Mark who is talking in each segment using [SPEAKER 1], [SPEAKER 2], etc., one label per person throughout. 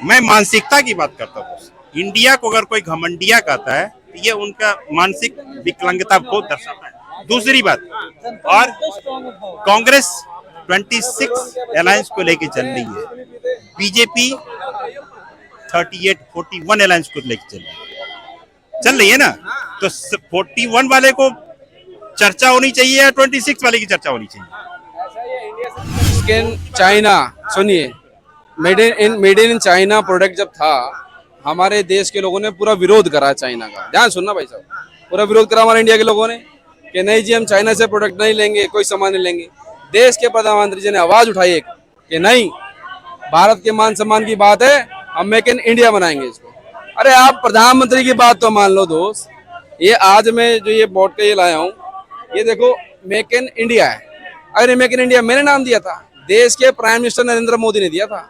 [SPEAKER 1] मैं मानसिकता की बात करता हूँ। इंडिया को अगर कोई घमंडिया कहता है तो ये उनका मानसिक विकलांगता को दर्शाता है। दूसरी बात, और कांग्रेस 26 अलायंस को लेके चल रही है, बीजेपी 41 अलायंस को लेके चल रही है ना। तो 41 वाले को चर्चा होनी चाहिए या 26 वाले की चर्चा होनी चाहिए?
[SPEAKER 2] चाइना, सुनिए, मेड इन चाइना प्रोडक्ट जब था, हमारे देश के लोगों ने पूरा विरोध करा चाइना का। ध्यान सुनना भाई साहब, पूरा विरोध करा हमारे इंडिया के लोगों ने कि नहीं जी, हम चाइना से प्रोडक्ट नहीं लेंगे, कोई सामान नहीं लेंगे। देश के प्रधानमंत्री जी ने आवाज उठाई एक कि नहीं, भारत के मान सम्मान की बात है, हम मेक इन इंडिया बनाएंगे इसको। अरे आप प्रधानमंत्री की बात तो मान लो दोस्त। ये आज मैं जो ये बोर्ड के ये लाया हूँ, ये देखो मेक इन इंडिया है। अरे मेक इन इंडिया मैंने नाम दिया था, देश के प्राइम मिनिस्टर नरेंद्र मोदी ने दिया था।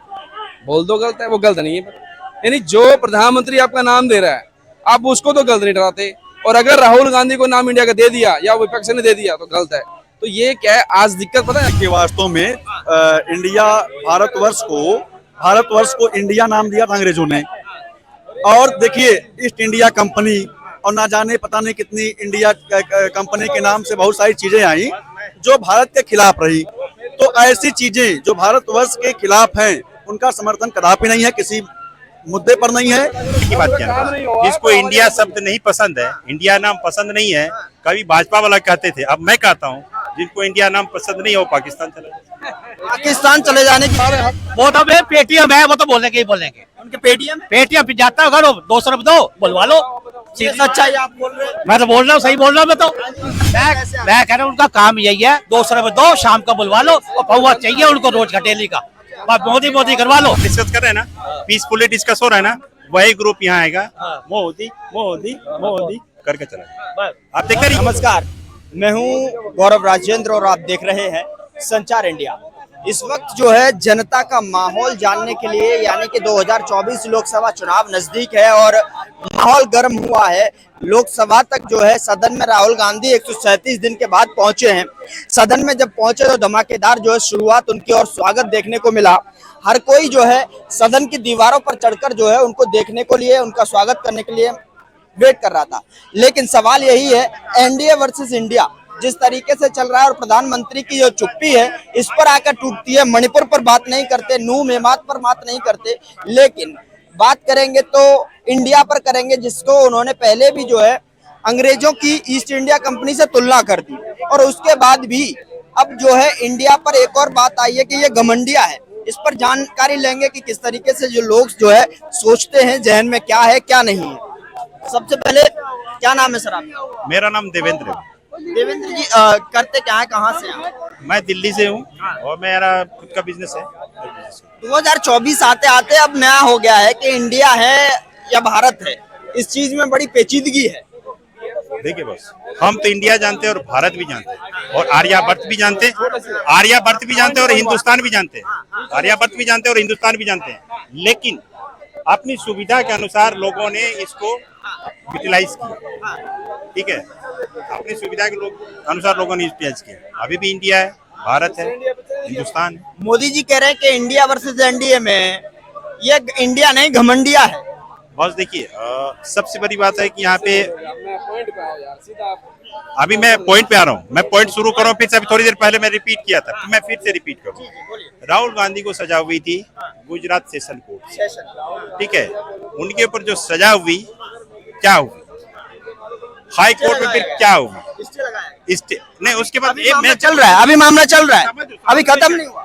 [SPEAKER 2] बोल दो गलत है, वो गलत नहीं है। यानी जो प्रधानमंत्री आपका नाम दे रहा है, आप उसको तो गलत नहीं ठहराते, और अगर राहुल गांधी को नाम इंडिया का दे दिया या विपक्ष ने दे दिया तो गलत है। तो ये क्या है, आज दिक्कत पता है
[SPEAKER 3] कि वास्तव में इंडिया भारतवर्ष को इंडिया नाम दिया था अंग्रेजों ने। और देखिए, ईस्ट इंडिया कंपनी और ना जाने पता नहीं कितनी इंडिया कंपनी के नाम से बहुत सारी चीजें आई जो भारत के खिलाफ रही। तो ऐसी चीजें जो भारतवर्ष के खिलाफ हैं, उनका समर्थन कदापि नहीं है, किसी मुद्दे पर नहीं है।
[SPEAKER 1] की बात क्या, जिसको इंडिया शब्द नहीं पसंद है, इंडिया नाम पसंद नहीं है, कभी भाजपा वाला कहते थे, अब मैं कहता हूँ जिनको इंडिया नाम पसंद नहीं है वो पाकिस्तान चले
[SPEAKER 4] जाने की वो तो पेटीएम है, वो तो बोलेंगे।
[SPEAKER 3] उनके पेटीएम
[SPEAKER 4] पे जाता होगा, 200 रुपए दो, बुलवा लो।
[SPEAKER 3] सच्चाई आप बोल रहे हैं?
[SPEAKER 4] मैं तो बोल रहा हूँ, सही बोल रहा हूँ। मैं कह रहा हूँ उनका काम यही है, 200 रुपए दो, शाम का बुलवा लो, और पौवा चाहिए उनको रोज का डेली का। मोदी करवा लो।
[SPEAKER 1] डिस्कस कर रहे हैं ना, पीसफुली डिस्कस हो रहा है ना, वही ग्रुप यहाँ आएगा, मोदी मोदी मोदी करके चला। आप देख रहे हैं।
[SPEAKER 5] नमस्कार, मैं हूं गौरव राजेंद्र और आप देख रहे हैं संचार इंडिया। इस वक्त जो है जनता का माहौल जानने के लिए, यानी कि 2024 लोकसभा चुनाव नजदीक है और माहौल गर्म हुआ है। लोकसभा तक जो है सदन में राहुल गांधी 137 दिन के बाद पहुंचे हैं। सदन में जब पहुंचे तो धमाकेदार जो है शुरुआत उनकी और स्वागत देखने को मिला। हर कोई जो है सदन की दीवारों पर चढ़कर जो है उनको देखने को लिए, उनका स्वागत करने के लिए वेट कर रहा था। लेकिन सवाल यही है, एनडीए वर्सेस इंडिया जिस तरीके से चल रहा है और प्रधानमंत्री की जो चुप्पी है इस पर आकर टूटती है। मणिपुर पर बात नहीं करते, नूह मेमात पर बात नहीं करते, लेकिन बात करेंगे तो इंडिया पर करेंगे, जिसको उन्होंने पहले भी जो है अंग्रेजों की ईस्ट इंडिया कंपनी से तुलना कर दी। और उसके बाद भी अब जो है इंडिया पर एक और बात आई है कि ये घमंडिया है। इस पर जानकारी लेंगे कि किस तरीके से जो लोग जो है सोचते हैं, जहन में क्या है क्या नहीं है। सबसे पहले क्या नाम है सर आपका?
[SPEAKER 1] मेरा नाम देवेंद्र है।
[SPEAKER 5] देवेंद्र जी, करते क्या है, कहाँ से हैं?
[SPEAKER 1] मैं दिल्ली से हूँ और मेरा खुद का बिजनेस है।
[SPEAKER 5] 2024 आते आते अब नया हो गया है कि इंडिया है या भारत है, इस चीज में बड़ी पेचीदगी है।
[SPEAKER 1] देखिए बस, हम तो इंडिया जानते हैं और भारत भी जानते हैं और आर्यावर्त भी जानते हैं, और हिंदुस्तान भी जानते हैं, आर्यावर्त भी जानते हैं और हिंदुस्तान भी जानते हैं। लेकिन अपनी सुविधा के अनुसार लोगों ने इसको यूटिलाइज किया, ठीक है, अपनी सुविधा के अनुसार लोगों ने यूटिलाइज किया। अभी भी इंडिया है, भारत है, हिंदुस्तान है।
[SPEAKER 5] मोदी जी कह रहे हैं कि इंडिया वर्सेस एनडीए में ये इंडिया नहीं घमंडिया है।
[SPEAKER 1] बस देखिए, सबसे बड़ी बात है कि यहाँ पे अभी मैं पॉइंट पे आ रहा हूँ। मैं पॉइंट शुरू कर रहा हूँ, फिर से अभी थोड़ी देर पहले मैं रिपीट किया था, मैं फिर से रिपीट करूँ। राहुल गांधी को सजा हुई थी गुजरात सेशन कोर्ट से, ठीक है। उनके ऊपर जो सजा हुई, क्या हुई हाई कोर्ट में, फिर क्या हुई स्टे नहीं, उसके बाद
[SPEAKER 5] चल रहा है, अभी मामला चल रहा है, अभी खत्म नहीं हुआ।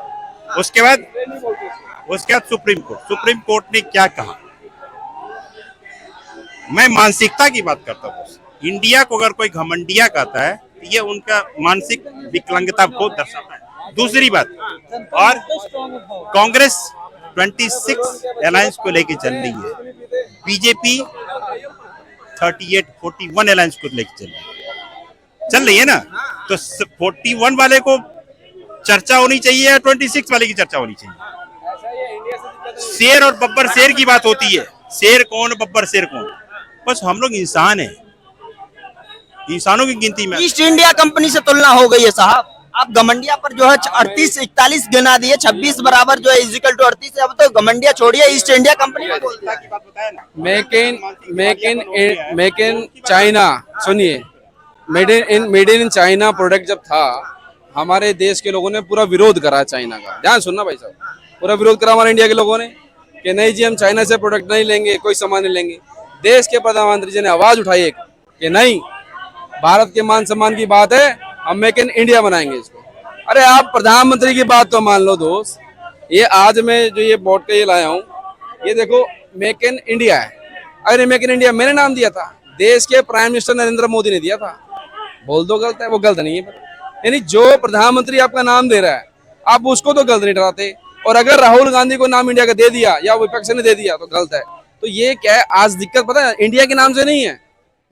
[SPEAKER 1] उसके बाद सुप्रीम कोर्ट ने क्या कहा। मैं मानसिकता की बात करता हूँ। इंडिया को अगर कोई घमंडिया कहता है तो ये उनका मानसिक विकलांगता को दर्शाता है। दूसरी बात, और कांग्रेस 26 अलायंस को लेके चल रही है, बीजेपी 41 अलायंस को लेके चल रही है ना। तो 41 वाले को चर्चा होनी चाहिए या 26 वाले की चर्चा होनी चाहिए? शेर और बब्बर शेर की बात होती है, शेर कौन बब्बर शेर कौन, बस हम लोग इंसान हैं, इंसानों की गिनती में।
[SPEAKER 5] ईस्ट इंडिया कंपनी से तुलना हो गई है साहब, आप गमंडिया पर जो है 38-41 गिना दिए, 26 बराबर जो है इजिकल टू 38 है। अब तो गमंडिया छोड़िए, ईस्ट इंडिया कंपनी में बोलते हैं।
[SPEAKER 2] मेक इन चाइना, सुनिए, मेड इन चाइना प्रोडक्ट जब था, हमारे देश के लोगों ने पूरा विरोध करा चाइना का। ध्यान सुनना भाई साहब, पूरा विरोध करा हमारे इंडिया के लोगों ने कि नहीं जी हम चाइना से प्रोडक्ट नहीं लेंगे, कोई सामान नहीं लेंगे। देश के प्रधानमंत्री जी ने आवाज उठाई एक कि नहीं, भारत के मान सम्मान की बात है, हम मेक इन इंडिया बनाएंगे इसको। अरे आप प्रधानमंत्री की बात तो मान लो दोस्त, ये आज मैं जो ये बोर्ड का ये लाया हूँ, ये देखो मेक इन इंडिया है। अरे मेक इन इंडिया मैंने नाम दिया था, देश के प्राइम मिनिस्टर नरेंद्र मोदी ने दिया था। बोल दो गलत है, वो गलत नहीं है। यानी जो प्रधानमंत्री आपका नाम दे रहा है, आप उसको तो गलत नहीं ठहराते, और अगर राहुल गांधी को नाम इंडिया का दे दिया या विपक्ष ने दे दिया तो गलत है। तो ये क्या है, आज दिक्कत पता है इंडिया के नाम से नहीं है,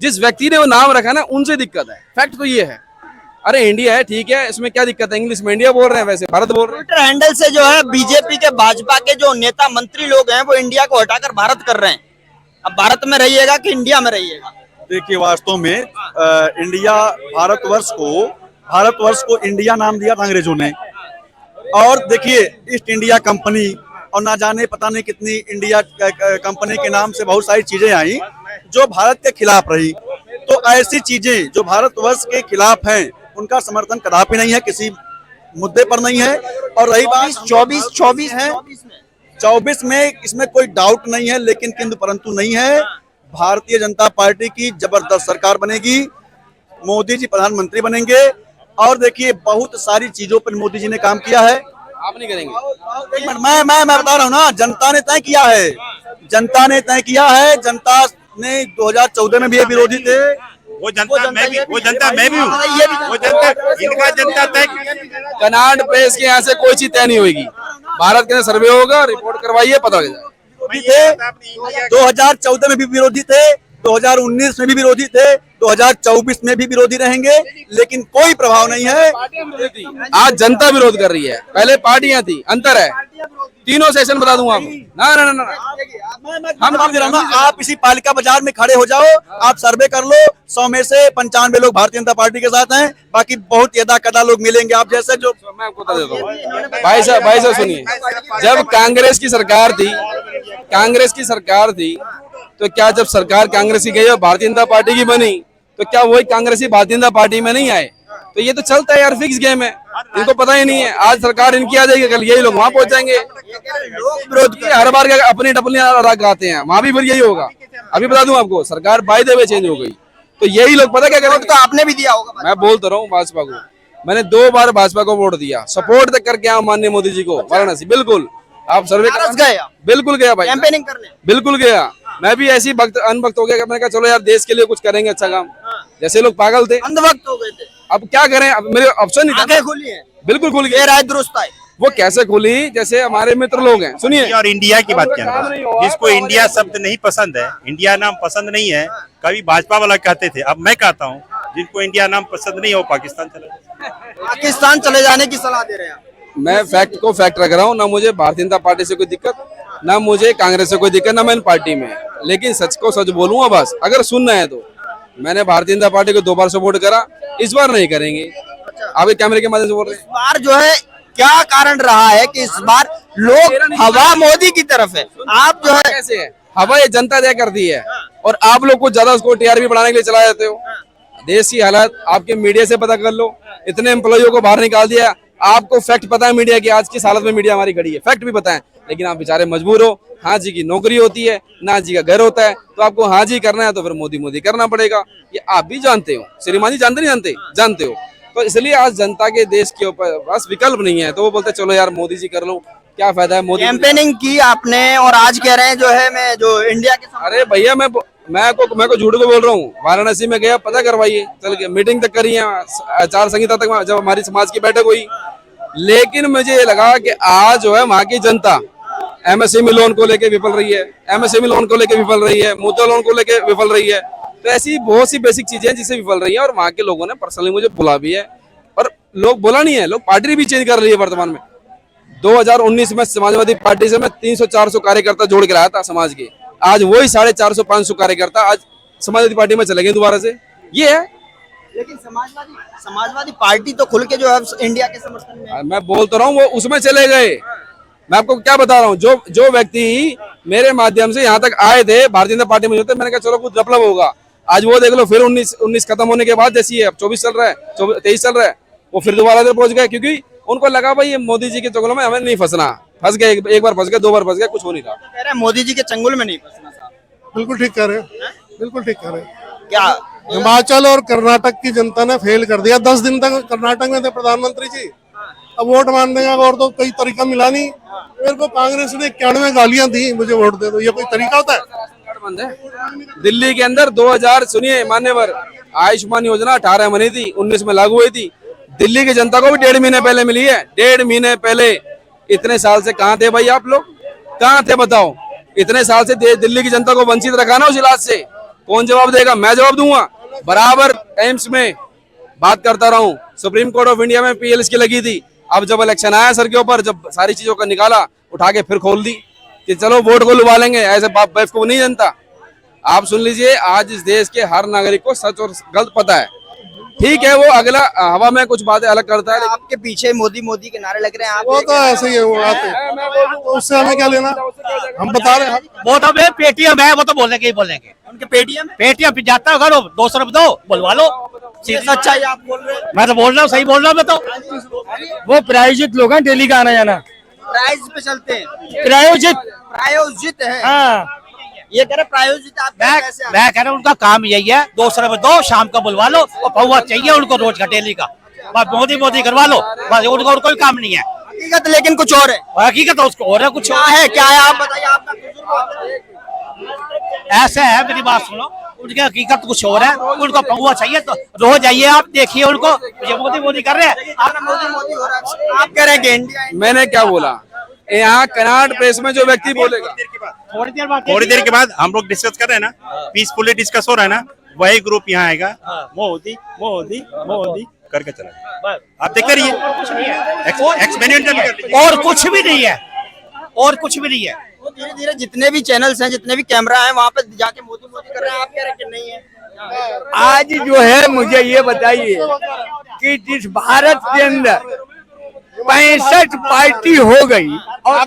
[SPEAKER 2] जिस व्यक्ति ने वो नाम रखा ना उनसे दिक्कत है। फैक्ट तो ये है। अरे इंडिया है, ठीक है, इसमें क्या दिक्कत है? इंग्लिश में इंडिया बोल रहे हैं, वैसे भारत बोल रहे हैं।
[SPEAKER 5] ट्विटर हैंडल से जो है बीजेपी के, भाजपा के जो नेता मंत्री लोग हैं वो इंडिया को हटाकर भारत कर रहे हैं। अब भारत में रहिएगा कि इंडिया में रहिएगा?
[SPEAKER 3] देखिए वास्तव में इंडिया, भारतवर्ष को इंडिया नाम दिया था अंग्रेजों ने। और देखिए ईस्ट इंडिया कंपनी और ना जाने पता नहीं कितनी इंडिया कंपनी के नाम से बहुत सारी चीजें आई जो भारत के खिलाफ रही। तो ऐसी चीजें जो भारतवर्ष के खिलाफ हैं उनका समर्थन कदापि नहीं है, किसी मुद्दे पर नहीं है। और रही बात
[SPEAKER 5] 24
[SPEAKER 3] है 24 में, इसमें कोई डाउट नहीं है, लेकिन किंतु परंतु नहीं है। भारतीय जनता पार्टी की जबरदस्त सरकार बनेगी, मोदी जी प्रधानमंत्री बनेंगे। और देखिए बहुत सारी चीजों पर मोदी जी ने काम किया है।
[SPEAKER 2] आप नहीं करेंगे?
[SPEAKER 3] एक मिनट, मैं बता रहा हूँ ना, जनता ने तय किया है, जनता ने तय किया है। जनता ने 2014 में भी ये विरोधी थे,
[SPEAKER 1] वो जनता मैं भी हूँ, वो जनता इनका जनता तय।
[SPEAKER 2] कनाड प्रेस के यहाँ से कोई चीज तय नहीं होगी। भारत के अंदर सर्वे होगा, रिपोर्ट करवाइए, पता लग जाएगा।
[SPEAKER 3] विरोधी थे 2014 में भी विरोधी थे, 2019 में भी विरोधी थे, 2024 में भी विरोधी रहेंगे, लेकिन कोई प्रभाव नहीं है।
[SPEAKER 2] आज जनता विरोध कर रही है, पहले पार्टियां थी, अंतर है। तीनों सेशन बता दूंगा आपको। ना
[SPEAKER 3] हम दे रहा हूं ना, आप इसी पालिका बाजार में खड़े हो जाओ, आप सर्वे कर लो, 100 में से 95 लोग भारतीय जनता पार्टी के साथ हैं, बाकी बहुत यदा कदा लोग मिलेंगे आप जैसे। जो
[SPEAKER 2] मैं आपको बता देता हूँ भाई साहब सुनिए, जब कांग्रेस की सरकार थी तो क्या जब सरकार कांग्रेस की गई और भारतीय जनता पार्टी की बनी तो क्या वही कांग्रेसी भारतीय जनता पार्टी में नहीं आए? तो ये तो चलता है यार, फिक्स गेम है, इनको पता ही नहीं है। आज सरकार इनकी आ जाएगी, कल यही लोग वहां पहुंच जाएंगे। विरोध की हर बार अपनी टपलियां गाते हैं, वहां भी फिर यही होगा। अभी बता दूं आपको, सरकार बाय द वे चेंज हो गई तो यही लोग पता क्या करेंगे।
[SPEAKER 5] तो आपने भी दिया होगा?
[SPEAKER 2] मैं बोलता रहा हूँ भाजपा को, मैंने 2 बार भाजपा को वोट दिया, सपोर्ट तक करके आया माननीय मोदी जी को वाराणसी। बिल्कुल आप सर्वे
[SPEAKER 5] गए?
[SPEAKER 2] बिल्कुल गया भाई,
[SPEAKER 5] कैंपेनिंग करने
[SPEAKER 2] बिल्कुल गया। मैं भी ऐसी अनभक्त हो गया, मैंने कहा चलो यार देश के लिए कुछ करेंगे अच्छा काम। जैसे लोग पागल थे,
[SPEAKER 5] अंधभक्त हो गए थे।
[SPEAKER 2] अब क्या करें, अब मेरे ऑप्शन नहीं था।
[SPEAKER 5] खुली है,
[SPEAKER 2] बिल्कुल खुल गई।
[SPEAKER 5] राय दुरुस्त है।
[SPEAKER 2] वो कैसे खुली? जैसे हमारे मित्र लोग हैं, सुनिए।
[SPEAKER 1] और इंडिया की बात क्या है, जिसको इंडिया शब्द नहीं पसंद है, इंडिया नाम पसंद नहीं है, कभी भाजपा वाला कहते थे, अब मैं कहता हूँ जिनको इंडिया नाम पसंद नहीं है वो पाकिस्तान चले जाए।
[SPEAKER 5] पाकिस्तान चले जाने की सलाह दे रहे हैं?
[SPEAKER 2] मैं फैक्ट को फैक्ट रख रहा हूँ, ना मुझे भारतीय जनता पार्टी से कोई दिक्कत, ना मुझे कांग्रेस से कोई दिक्कत, ना मैं इन पार्टी में। लेकिन सच को सच बोलूंगा बस, अगर सुनना है तो मैंने भारतीय जनता पार्टी को 2 बार सपोर्ट करा, इस बार नहीं करेंगे। आप कैमरे के माध्यम से बोल रहे हैं।
[SPEAKER 5] इस बार जो है क्या कारण रहा है कि इस बार लोग हवा मोदी की तरफ है? आप जो है
[SPEAKER 2] कैसे है हवा, ये जनता तय करती है और आप लोग को ज्यादा उसको टीआरपी बढ़ाने के लिए चला जाते हो। देश की हालत आपके मीडिया से पता कर लो, इतने एम्प्लॉइयों को बाहर निकाल दिया। आपको फैक्ट पता है मीडिया की, आज की हालत में मीडिया हमारी खड़ी है, फैक्ट भी पता है, लेकिन आप बेचारे मजबूर हो। हाँ जी की नौकरी होती है, ना जी का घर होता है, तो आपको हाँ जी करना है तो फिर मोदी मोदी करना पड़ेगा। ये आप भी जानते हो, श्रीमान जी जानते नहीं जानते हो। तो इसलिए आज जनता के देश के ऊपर बस विकल्प नहीं है, तो वो बोलते चलो यार मोदी जी कर लो, क्या फायदा है मोदी।
[SPEAKER 5] कैंपेनिंग की आपने और आज कह रहे हैं जो है मैं जो इंडिया के
[SPEAKER 2] अरे भैया मैं को झूठ को बोल रहा हूँ। वाराणसी में गया, पता करवाइए, चल के मीटिंग तक करी है, आचार संहिता तक जब हमारी समाज की बैठक हुई। लेकिन मुझे ये लगा कि आज जो है वहाँ की जनता एमएसएमई लोन को लेके विफल रही है, एमएसएमई लोन को लेके विफल रही है, मुद्रा लोन को लेके विफल रही है। तो ऐसी बहुत सी बेसिक चीजें हैं जिससे विफल रही है, और वहाँ के लोगों ने पर्सनली मुझे बुला भी है। और लोग बोला नहीं है, लोग पार्टी भी चेंज कर रही है वर्तमान में। 2019 में समाजवादी पार्टी से मैं 300-400 कार्यकर्ता जोड़ के लाया था समाज के, आज वही 450-500 कार्यकर्ता आज समाजवादी पार्टी में चले गए दोबारा से। ये है
[SPEAKER 5] लेकिन समाजवादी पार्टी तो खुल के जो है इंडिया के समर्थन में है।
[SPEAKER 2] मैं बोल तो रहा हूँ वो उसमें चले गए। मैं आपको क्या बता रहा हूँ, जो व्यक्ति मेरे माध्यम से यहाँ तक आए थे भारतीय जनता पार्टी में होते, मैंने कहा चलो कुछ डेवलप होगा। आज वो देख लो फिर 19 खत्म होने के बाद जैसी है, अब 24 चल रहा है, 23 चल रहा है, वो फिर दोबारा इधर पहुंच गए, क्योंकि उनको लगा भाई ये मोदी जी के चंगुल में हमें नहीं फंसना। फंस गए, एक बार फंस गए, 2 बार फंस गए, कुछ हो नहीं रहा।
[SPEAKER 5] कह रहे हैं मोदी जी के चंगुल में नहीं फंसना साहब।
[SPEAKER 6] बिल्कुल ठीक कह रहे हैं, बिल्कुल ठीक कह रहे हैं।
[SPEAKER 5] क्या
[SPEAKER 6] हिमाचल और कर्नाटक की जनता ने फेल कर दिया। 10 दिन तक कर्नाटक में थे प्रधानमंत्री जी, अब वोट मांगने का और तो कोई तरीका मिला नहीं। मेरे को कांग्रेस ने 91 गालियां दी, मुझे वोट दे दो, ये कोई तरीका होता है?
[SPEAKER 2] बंद है। दिल्ली के अंदर 2000 सुनिए मान्यवर आयुष्मान योजना 18 बनी थी, 19 में लागू हुई थी। दिल्ली की जनता को भी 1.5 महीने पहले मिली है, 1.5 महीने पहले। इतने साल से कहाँ थे भाई आप लोग, कहाँ थे बताओ? इतने साल से दिल्ली की जनता को वंचित रखा ना उस इलाज से, कौन जवाब देगा? मैं जवाब दूंगा। बराबर एम्स में बात करता रहा हूँ, सुप्रीम कोर्ट ऑफ इंडिया में PLS की लगी थी। अब जब इलेक्शन आया सर के ऊपर, जब सारी चीजों का निकाला, उठा के फिर खोल दी कि चलो वोट को लुभा लेंगे। ऐसे बाप बैफ को नहीं जनता। आप सुन लीजिए, आज इस देश के हर नागरिक को सच और गलत पता है। ठीक है, वो अगला हवा में कुछ बातें अलग करता है, लेकिन
[SPEAKER 5] आपके पीछे मोदी मोदी के नारे लग रहे हैं, आप
[SPEAKER 6] वो तो ऐसे ही है, वो आते हैं। तो उससे हमें क्या लेना, हम बता रहे हैं।
[SPEAKER 4] वो तो भाई पेटीएम है, वो तो बोलेंगे ही बोलेंगे।
[SPEAKER 5] उनके पेटीएम
[SPEAKER 4] पेटीएम पे जाता है, अगर 200 रुपए दो बुलवा लो।
[SPEAKER 5] सच्चाई आप बोल रहे हैं।
[SPEAKER 4] मैं तो बोल रहा हूँ, सही बोल रहा हूँ मैं तो।
[SPEAKER 7] वो प्रायोजित लोग हैं, डेली का आना जाना
[SPEAKER 5] प्राइज पे चलते हैं,
[SPEAKER 7] प्रायोजित
[SPEAKER 5] है।
[SPEAKER 7] हाँ।
[SPEAKER 5] ये कह रहे प्रायोजित आप कैसे
[SPEAKER 4] मैं कह रहा हूँ उनका काम यही है, 200 रुपए दो, शाम को बुलवा लो, और पौवा चाहिए उनको रोज का डेली का। बस मोदी करवा लो, बस उनको और कोई काम नहीं है।
[SPEAKER 5] हकीकत लेकिन कुछ और है।
[SPEAKER 4] हकीकत उसको और है, कुछ
[SPEAKER 5] क्या है, क्या है आप बताइए। आपका
[SPEAKER 4] ऐसा है, मेरी बात सुनो, उनकी हकीकत कुछ और है। उनको पौवा चाहिए तो रोज आइए, आप देखिए उनको, ये मोदी कर रहे हैं।
[SPEAKER 5] आप मोदी हो रहा है, आप कह रहे हैं कि इंडिया।
[SPEAKER 2] मैंने क्या बोला? यहाँ कनाट प्रेस में जो व्यक्ति बोलेगा,
[SPEAKER 4] थोड़ी देर
[SPEAKER 1] के बाद हम लोग डिस्कस कर रहे हैं ना, पीसफुली डिस्कस हो रहा है ना, वही ग्रुप यहाँ आएगा, मोदी मोदी मोदी करके चला। आप देखते रहिए,
[SPEAKER 4] और कुछ भी नहीं है, और कुछ भी नहीं है।
[SPEAKER 5] धीरे धीरे जितने भी चैनल्स हैं, जितने भी कैमरा हैं, वहाँ पे जाके मोदी कर रहे हैं। आप कह रहे हैं कि नहीं है?
[SPEAKER 7] आज जो है मुझे ये बताइए कि जिस भारत के अंदर 65 पार्टी हो गई और